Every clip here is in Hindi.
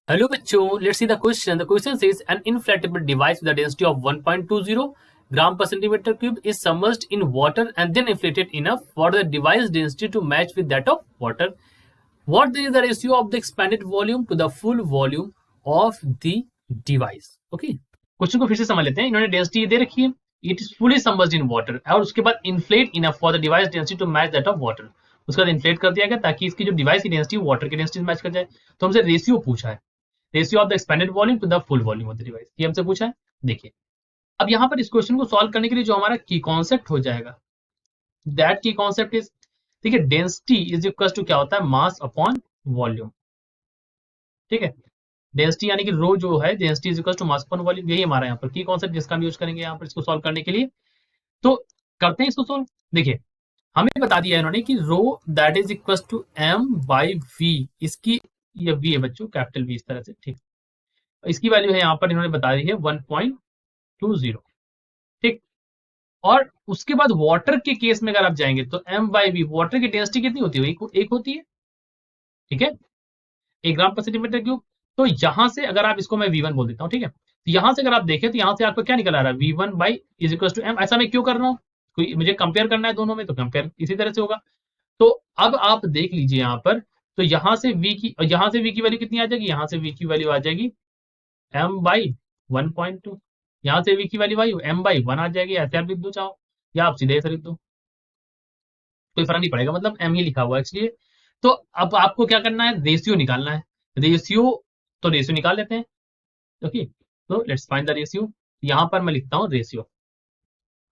Hello बच्चों, let's see the question. The question says an inflatable device with a density of 1.20 gram per centimeter cube is submerged in water and then inflated enough for the device density to match with that of water. What is the ratio of the expanded volume to the full volume of the device? Okay. Question को फिर से समझ लेते हैं. इन्होंने डेंसिटी दे रखी है, it is fully submerged in water, और उसके बाद inflate enough for the device density to match that of water. उसके बाद इन्फ्लेट कर दिया गया ताकि इसकी जो डिवाइस की डेंसिटी वाटर की डेंसिटी मैच कर जाए. तो हमसे रेशियो पूछा है, ratio of the expanded volume to the full volume of the device, ये हमसे पूछा है. देखिए, अब यहाँ पर इस क्वेश्चन को सॉल्व करने के लिए जो हमारा की कॉन्सेप्ट हो जाएगा, दैट की कॉन्सेप्ट इज, ठीक है, डेंसिटी इज इक्वल टू क्या होता है, मास अपॉन वॉल्यूम. ठीक है, डेंसिटी यानी कि रो जो है, density is equal to mass upon volume, यही हमारा यहाँ पर की कॉन्सेप्ट जिसका हम यूज करेंगे यहाँ पर इसको सॉल्व करने के लिए. तो करते हैं इसको सॉल्व. देखिए, हमें बता दिया है इन्होंने कि rho that is equal to M by V, इसकी ये वी है बच्चों, कैपिटल वी इस तरह से. ठीक, इसकी वैल्यू है यहाँ पर इन्होंने बता दी है 1.20. ठीक, और उसके बाद वाटर के केस में अगर आप जाएंगे तो एम बाई वी, वाटर की डेंसिटी कितनी होती है, एक होती है. ठीक है, 1 ग्राम पर सेंटीमीटर क्यूब. तो यहां से अगर आप इसको मैं V1 बोल देता हूँ, ठीक है, तो यहां से अगर आप देखें तो यहां से आपको क्या निकल आ रहा है, V1 by is equal to M. ऐसा मैं क्यों कर रहा हूँ, कोई मुझे कंपेयर करना है दोनों में, तो कंपेयर इसी तरह से होगा. तो अब आप देख लीजिए यहाँ पर, तो यहाँ से V की वैल्यू कितनी आ जाएगी, यहाँ से V की वैल्यू आ जाएगी m बाई 1.2. यहाँ से V की वैल्यू आई m बाई 1 आ जाएगी. ऐसे आप लिख दो चाहो, या आप सीधे ऐसे लिख दो, कोई फर्क नहीं पड़ेगा, मतलब m ही लिखा हुआ है इसलिए. तो अब आपको क्या करना है, रेशियो निकालना है. रेशियो, तो रेशियो निकाल लेते हैं. ओके, तो लेट्स फाइंड द रेशियो. यहाँ पर मैं लिखता हूँ रेशियो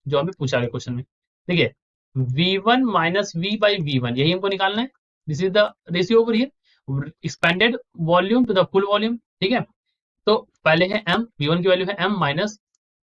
जो हमें पूछा गया क्वेश्चन में. देखिए, v1 minus we by V1, यही हमको निकालना है. This is the ratio over here, expanded volume to the full volume. ठीक है, तो पहले है m, v1 की वैल्यू है m minus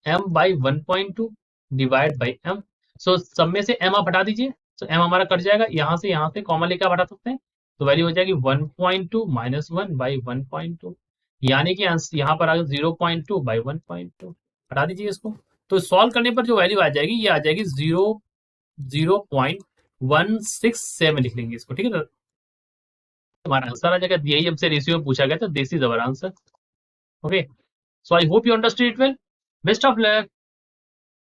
m by 1.2 divide by m. सो सब में से m आप हटा दीजिए, तो m हमारा कट जाएगा, यहाँ से कॉमन लेकर आप हटा सकते हैं, तो वैल्यू हो जाएगी 1.2 माइनस 1 बाई 1.2, यानी कि यहाँ पर आ गया 0.2 बाई 1.2. हटा दीजिए इसको, तो सॉल्व करने पर जो वैल्यू आ जाएगी, ये आ जाएगी 0.167 लिख लेंगे इसको. ठीक है, तो हमारा आंसर आ जाएगा, यही हमसे रेशियो में पूछा गया था, this is our answer. Okay, so I hope you understood it well. Best of luck.